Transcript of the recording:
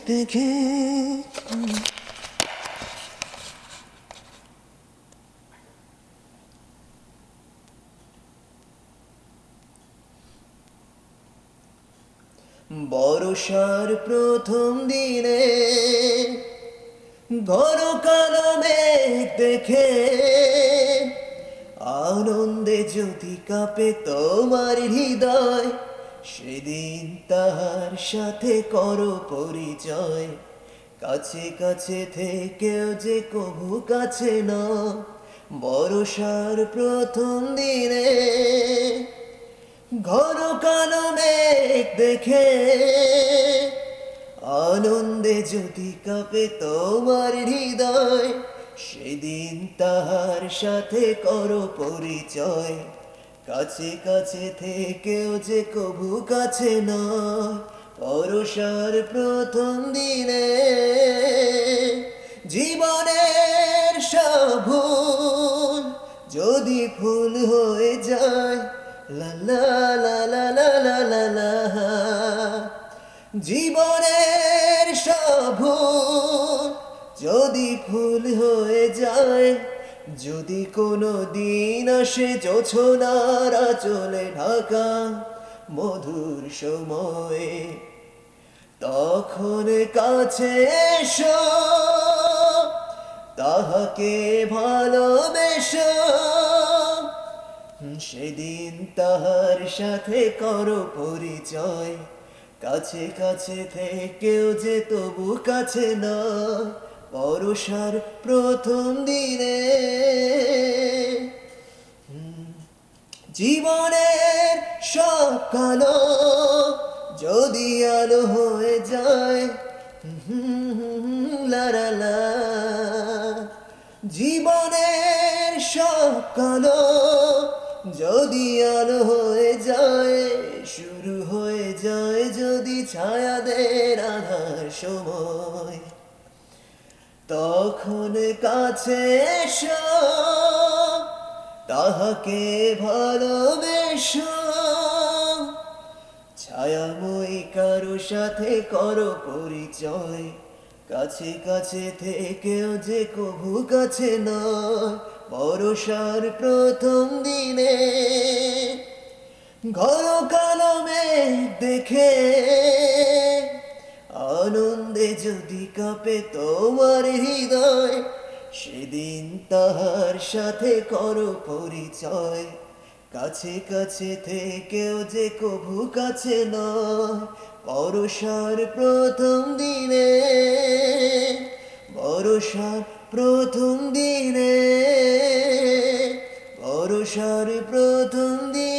দেখে বর্ষার প্রথম দিনে ঘন কালো মেঘ দেখে আনন্দে যদি কাঁপে তোমার হৃদয়, সেদিন তাহার সাথে করো পরিচয়। কাছে কাছে থেকেও যে কভু কাছে না, বর্ষার প্রথম দিনে ঘন কালো মেঘ দেখে আনন্দে যদি কাঁপে তোমার হৃদয়, সেদিন তাহার সাথে করো পরিচয়। কাছে কাছে থেকেও যে কভু কাছে নয়, বর্ষার প্রথম দিনে জীবনের সব ভুল যদি ফুল হয়ে যায়, লা লা লা লা লা লা লা লা। জীবনের সব ভুল যদি ফুল হয়ে যায়, যদি কোনো দিন আসে জোছনার আঁচলে ঢাকা মধুর সময়ে, তখন কাছে এসো তাহাকে ভালোবেসো। সেদিন তাহার সাথে করো পরিচয়। কাছে কাছে থেকেও যে তবু কাছে না, বর্ষার প্রথম দিনে জীবনের সব কালো যদি আলো হয়ে যায়, লা লা লা। জীবনের সব কালো যদি আলো হয়ে যায়, শুরু হয়ে যায় যদি ছায়াদের আধার সময়, তখন কাছে এসো তাহাকে ভালোবেসো। ছায়াময়ী কারো সাথে করো পরিচয়। কাছে কাছে থেকেও যে কভু কাছে নয়, বর্ষার প্রথম দিনে ঘন কালো মেঘ দেখে আনন্দে যদি কাঁপে তোমার হৃদয়, সেদিন তাহার সাথে করো পরিচয়। কাছে কাছে থেকেও যে কভু কাছে নয়, বর্ষার প্রথম দিনে, বর্ষার প্রথম দিনে, বর্ষার প্রথম দিনে।